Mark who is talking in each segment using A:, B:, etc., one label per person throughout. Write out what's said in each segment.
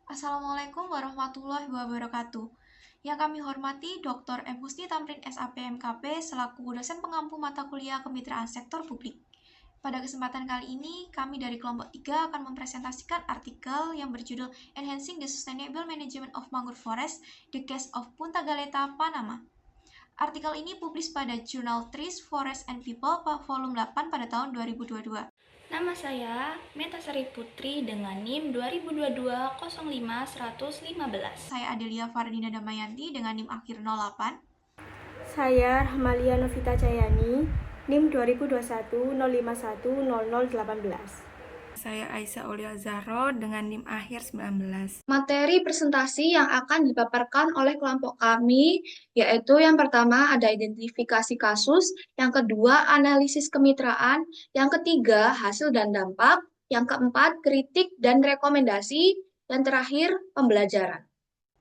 A: Assalamualaikum warahmatullahi wabarakatuh. Yang kami hormati Dr. M. Husni Tamrin SAP MKP selaku dosen pengampu mata kuliah Kemitraan Sektor Publik. Pada kesempatan kali ini, kami dari kelompok 3 akan mempresentasikan artikel yang berjudul Enhancing the Sustainable Management of Mangrove Forest, The Case of Punta Galeta, Panama. Artikel ini publis pada Jurnal Trees, Forest and People volume 8 pada tahun 2022.
B: Nama saya Metasari Putri dengan NIM 2022-05-115.
A: Saya Adelia Fardina Damayanti dengan NIM akhir 08.
C: Saya Rahmalia Novita Cayani, NIM 2021-051-0018.
D: Saya Aisyah Aulia Zahro dengan NIM akhir 19.
E: Materi presentasi yang akan dipaparkan oleh kelompok kami yaitu yang pertama ada identifikasi kasus, yang kedua analisis kemitraan, yang ketiga hasil dan dampak, yang keempat kritik dan rekomendasi, dan terakhir pembelajaran.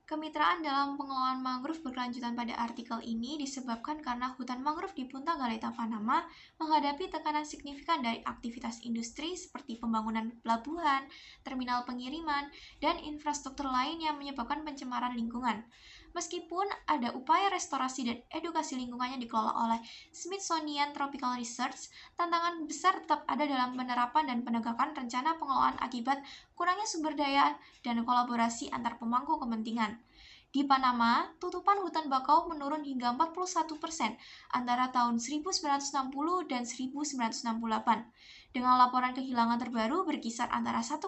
A: Kemitraan dalam pengelolaan mangrove berkelanjutan pada artikel ini disebabkan karena hutan mangrove di Punta Galeta, Panama menghadapi tekanan signifikan dari aktivitas industri seperti pembangunan pelabuhan, terminal pengiriman, dan infrastruktur lain yang menyebabkan pencemaran lingkungan. Meskipun ada upaya restorasi dan edukasi lingkungan yang dikelola oleh Smithsonian Tropical Research, tantangan besar tetap ada dalam penerapan dan penegakan rencana pengelolaan akibat kurangnya sumber daya dan kolaborasi antar pemangku kepentingan. Di Panama, tutupan hutan bakau menurun hingga 41% antara tahun 1960 dan 1968, dengan laporan kehilangan terbaru berkisar antara 1%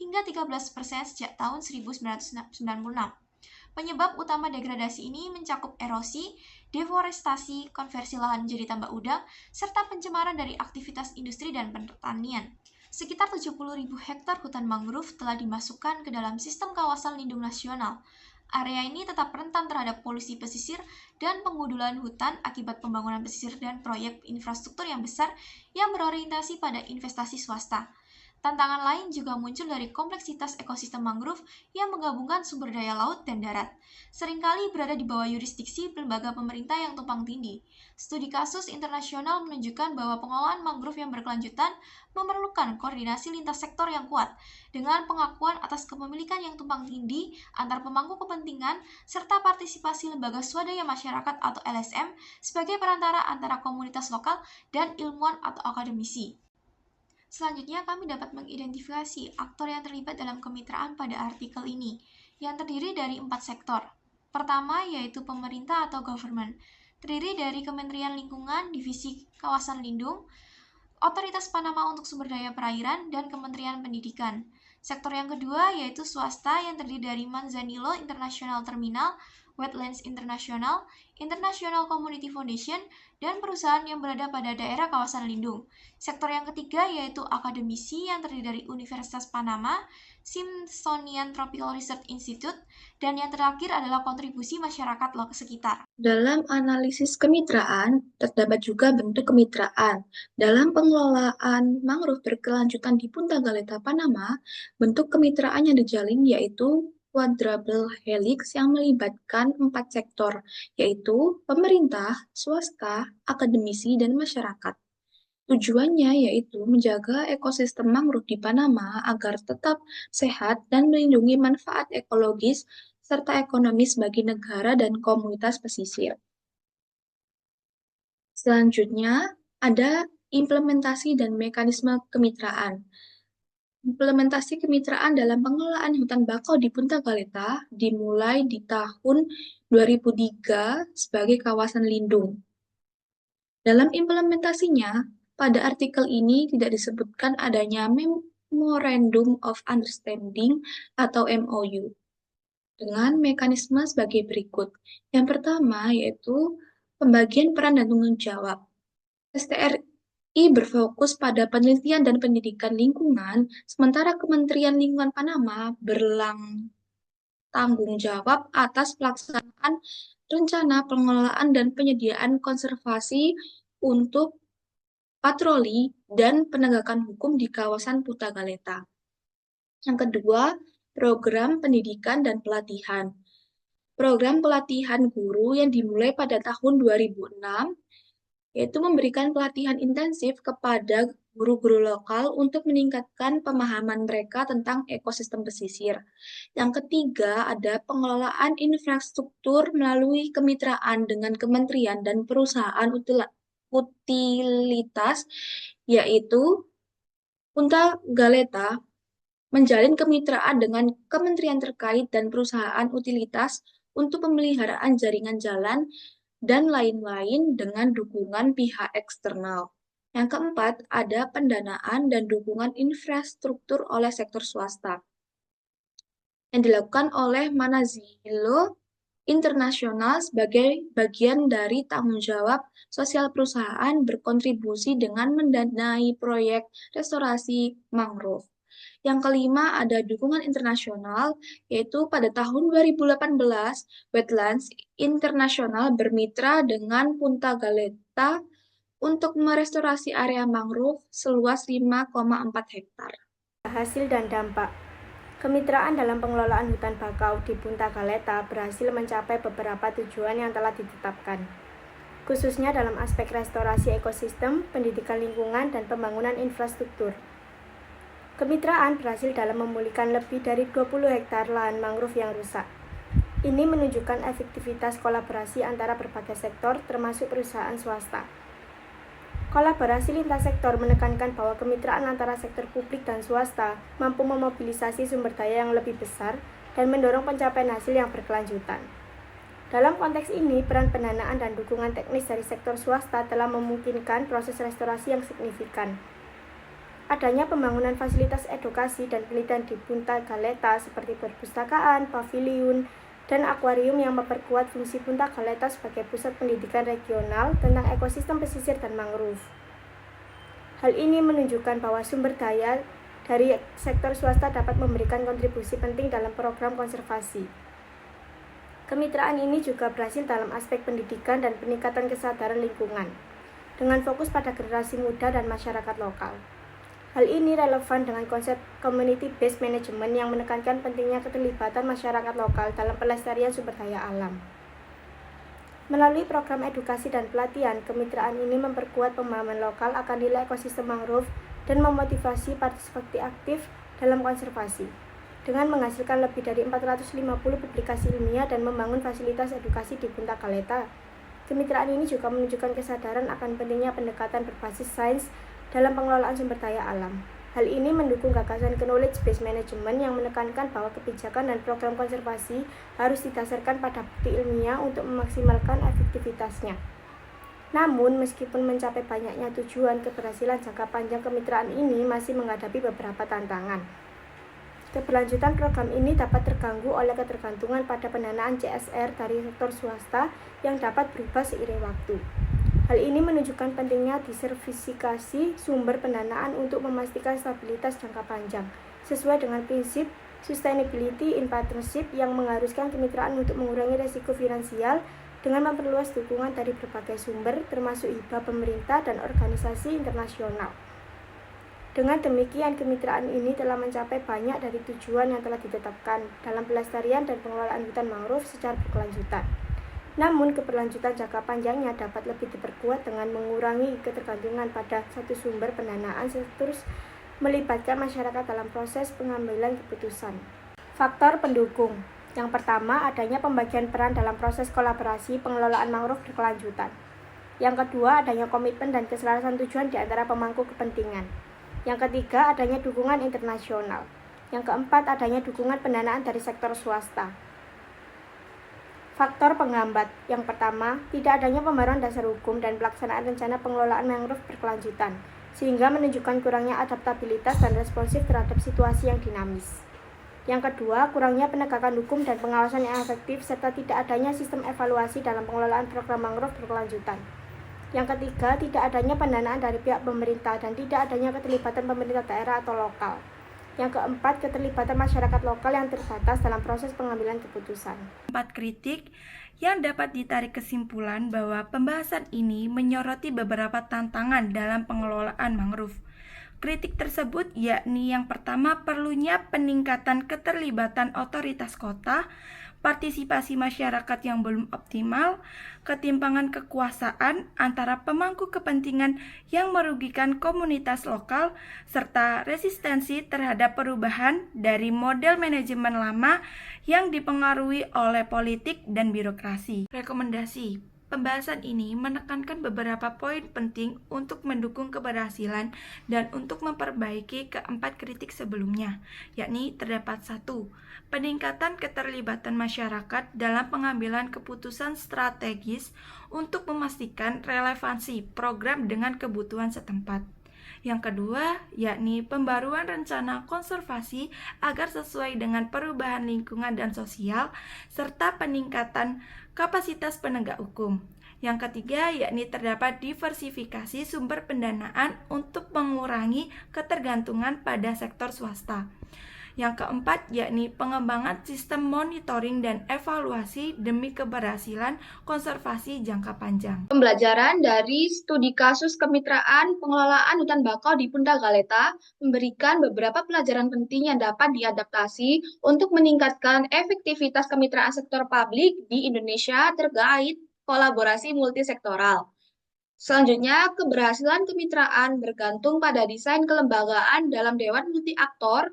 A: hingga 13% sejak tahun 1996. Penyebab utama degradasi ini mencakup erosi, deforestasi, konversi lahan menjadi tambak udang, serta pencemaran dari aktivitas industri dan pertanian. Sekitar 70.000 hektar hutan mangrove telah dimasukkan ke dalam sistem kawasan lindung nasional. Area ini tetap rentan terhadap polusi pesisir dan pengudulan hutan akibat pembangunan pesisir dan proyek infrastruktur yang besar yang berorientasi pada investasi swasta. Tantangan lain juga muncul dari kompleksitas ekosistem mangrove yang menggabungkan sumber daya laut dan darat, seringkali berada di bawah yurisdiksi lembaga pemerintah yang tumpang tindih. Studi kasus internasional menunjukkan bahwa pengelolaan mangrove yang berkelanjutan memerlukan koordinasi lintas sektor yang kuat, dengan pengakuan atas kepemilikan yang tumpang tindih antar pemangku kepentingan, serta partisipasi lembaga swadaya masyarakat atau LSM sebagai perantara antara komunitas lokal dan ilmuwan atau akademisi. Selanjutnya, kami dapat mengidentifikasi aktor yang terlibat dalam kemitraan pada artikel ini, yang terdiri dari 4 sektor. Pertama, yaitu pemerintah atau government, terdiri dari Kementerian Lingkungan, Divisi Kawasan Lindung, Otoritas Panama untuk Sumber Daya Perairan, dan Kementerian Pendidikan. Sektor yang kedua yaitu swasta yang terdiri dari Manzanillo International Terminal, Wetlands International, International Community Foundation, dan perusahaan yang berada pada daerah kawasan lindung. Sektor yang ketiga yaitu akademisi yang terdiri dari Universitas Panama, Smithsonian Tropical Research Institute, dan yang terakhir adalah kontribusi masyarakat sekitar.
E: Dalam analisis kemitraan, terdapat juga bentuk kemitraan. Dalam pengelolaan mangrove berkelanjutan di Punta Galeta, Panama, bentuk kemitraan yang dijalin yaitu quadruple helix yang melibatkan 4 sektor, yaitu pemerintah, swasta, akademisi, dan masyarakat. Tujuannya yaitu menjaga ekosistem mangrove di Panama agar tetap sehat dan melindungi manfaat ekologis serta ekonomis bagi negara dan komunitas pesisir. Selanjutnya, ada implementasi dan mekanisme kemitraan. Implementasi kemitraan dalam pengelolaan hutan bakau di Punta Galeta dimulai di tahun 2003 sebagai kawasan lindung. Dalam implementasinya, pada artikel ini tidak disebutkan adanya Memorandum of Understanding atau MOU dengan mekanisme sebagai berikut. Yang pertama yaitu pembagian peran dan tanggung jawab. STRI berfokus pada penelitian dan pendidikan lingkungan, sementara Kementerian Lingkungan Panama tanggung jawab atas pelaksanaan rencana pengelolaan dan penyediaan konservasi untuk patroli dan penegakan hukum di kawasan Punta Galeta. Yang kedua, program pendidikan dan pelatihan. Program pelatihan guru yang dimulai pada tahun 2006 yaitu memberikan pelatihan intensif kepada guru-guru lokal untuk meningkatkan pemahaman mereka tentang ekosistem pesisir. Yang ketiga, ada pengelolaan infrastruktur melalui kemitraan dengan kementerian dan perusahaan utilitas, yaitu Punta Galeta menjalin kemitraan dengan kementerian terkait dan perusahaan utilitas untuk pemeliharaan jaringan jalan dan lain-lain dengan dukungan pihak eksternal. Yang keempat, ada pendanaan dan dukungan infrastruktur oleh sektor swasta yang dilakukan oleh Manazilo Internasional sebagai bagian dari tanggung jawab sosial perusahaan berkontribusi dengan mendanai proyek restorasi mangrove. Yang kelima ada dukungan internasional, yaitu pada tahun 2018, Wetlands Internasional bermitra dengan Punta Galeta untuk merestorasi area mangrove seluas 5,4 hektar.
C: Hasil dan dampak. Kemitraan dalam pengelolaan hutan bakau di Punta Galeta berhasil mencapai beberapa tujuan yang telah ditetapkan, khususnya dalam aspek restorasi ekosistem, pendidikan lingkungan, dan pembangunan infrastruktur. Kemitraan berhasil dalam memulihkan lebih dari 20 hektar lahan mangrove yang rusak. Ini menunjukkan efektivitas kolaborasi antara berbagai sektor, termasuk perusahaan swasta. Kolaborasi lintas sektor menekankan bahwa kemitraan antara sektor publik dan swasta mampu memobilisasi sumber daya yang lebih besar dan mendorong pencapaian hasil yang berkelanjutan. Dalam konteks ini, peran pendanaan dan dukungan teknis dari sektor swasta telah memungkinkan proses restorasi yang signifikan. Adanya pembangunan fasilitas edukasi dan penelitian di Punta Galeta seperti perpustakaan, paviliun, dan akuarium yang memperkuat fungsi Punta Galeta sebagai pusat pendidikan regional tentang ekosistem pesisir dan mangrove. Hal ini menunjukkan bahwa sumber daya dari sektor swasta dapat memberikan kontribusi penting dalam program konservasi. Kemitraan ini juga berhasil dalam aspek pendidikan dan peningkatan kesadaran lingkungan, dengan fokus pada generasi muda dan masyarakat lokal. Hal ini relevan dengan konsep community-based management yang menekankan pentingnya keterlibatan masyarakat lokal dalam pelestarian sumber daya alam. Melalui program edukasi dan pelatihan, kemitraan ini memperkuat pemahaman lokal akan nilai ekosistem mangrove dan memotivasi partisipasi aktif dalam konservasi. Dengan menghasilkan lebih dari 450 publikasi ilmiah dan membangun fasilitas edukasi di Punta Galeta, kemitraan ini juga menunjukkan kesadaran akan pentingnya pendekatan berbasis sains dalam pengelolaan sumber daya alam. Hal ini mendukung gagasan knowledge-based management yang menekankan bahwa kebijakan dan program konservasi harus didasarkan pada bukti ilmiah untuk memaksimalkan efektivitasnya. Namun, meskipun mencapai banyaknya tujuan, keberhasilan jangka panjang kemitraan ini masih menghadapi beberapa tantangan. Keberlanjutan program ini dapat terganggu oleh ketergantungan pada pendanaan CSR dari sektor swasta yang dapat berubah seiring waktu. Hal ini menunjukkan pentingnya diversifikasi sumber pendanaan untuk memastikan stabilitas jangka panjang, sesuai dengan prinsip sustainability in partnership yang mengharuskan kemitraan untuk mengurangi risiko finansial dengan memperluas dukungan dari berbagai sumber, termasuk hibah pemerintah dan organisasi internasional. Dengan demikian, kemitraan ini telah mencapai banyak dari tujuan yang telah ditetapkan dalam pelestarian dan pengelolaan hutan mangrove secara berkelanjutan. Namun, keberlanjutan jangka panjangnya dapat lebih diperkuat dengan mengurangi ketergantungan pada satu sumber pendanaan terus melibatkan masyarakat dalam proses pengambilan keputusan. Faktor pendukung. Yang pertama, adanya pembagian peran dalam proses kolaborasi pengelolaan mangrove berkelanjutan. Yang kedua, adanya komitmen dan keselarasan tujuan di antara pemangku kepentingan. Yang ketiga, adanya dukungan internasional. Yang keempat, adanya dukungan pendanaan dari sektor swasta. Faktor penghambat. Yang pertama, tidak adanya pembaruan dasar hukum dan pelaksanaan rencana pengelolaan mangrove berkelanjutan, sehingga menunjukkan kurangnya adaptabilitas dan responsif terhadap situasi yang dinamis. Yang kedua, kurangnya penegakan hukum dan pengawasan yang efektif, serta tidak adanya sistem evaluasi dalam pengelolaan program mangrove berkelanjutan. Yang ketiga, tidak adanya pendanaan dari pihak pemerintah dan tidak adanya keterlibatan pemerintah daerah atau lokal. Yang keempat, keterlibatan masyarakat lokal yang terbatas dalam proses pengambilan keputusan.
D: 4 kritik yang dapat ditarik kesimpulan bahwa pembahasan ini menyoroti beberapa tantangan dalam pengelolaan mangrove. Kritik tersebut yakni yang pertama, perlunya peningkatan keterlibatan otoritas kota, partisipasi masyarakat yang belum optimal, ketimpangan kekuasaan antara pemangku kepentingan yang merugikan komunitas lokal, serta resistensi terhadap perubahan dari model manajemen lama yang dipengaruhi oleh politik dan birokrasi. Rekomendasi. Pembahasan ini menekankan beberapa poin penting untuk mendukung keberhasilan dan untuk memperbaiki keempat kritik sebelumnya, yakni terdapat 1. Peningkatan keterlibatan masyarakat dalam pengambilan keputusan strategis untuk memastikan relevansi program dengan kebutuhan setempat. Yang kedua, yakni pembaruan rencana konservasi agar sesuai dengan perubahan lingkungan dan sosial, serta peningkatan kapasitas penegak hukum. Yang ketiga, yakni terdapat diversifikasi sumber pendanaan untuk mengurangi ketergantungan pada sektor swasta. Yang keempat, yakni pengembangan sistem monitoring dan evaluasi demi keberhasilan konservasi jangka panjang.
E: Pembelajaran dari studi kasus kemitraan pengelolaan hutan bakau di Punta Galeta memberikan beberapa pelajaran penting yang dapat diadaptasi untuk meningkatkan efektivitas kemitraan sektor publik di Indonesia terkait kolaborasi multisektoral. Selanjutnya, keberhasilan kemitraan bergantung pada desain kelembagaan dalam Dewan Multi Aktor,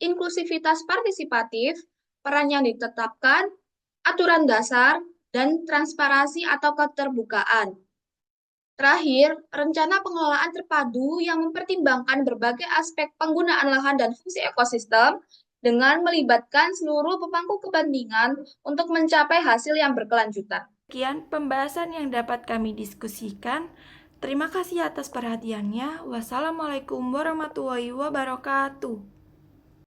E: inklusivitas partisipatif, peran yang ditetapkan, aturan dasar, dan transparansi atau keterbukaan. Terakhir, rencana pengelolaan terpadu yang mempertimbangkan berbagai aspek penggunaan lahan dan fungsi ekosistem dengan melibatkan seluruh pemangku kepentingan untuk mencapai hasil yang berkelanjutan.
D: Sekian pembahasan yang dapat kami diskusikan. Terima kasih atas perhatiannya. Wassalamualaikum warahmatullahi wabarakatuh.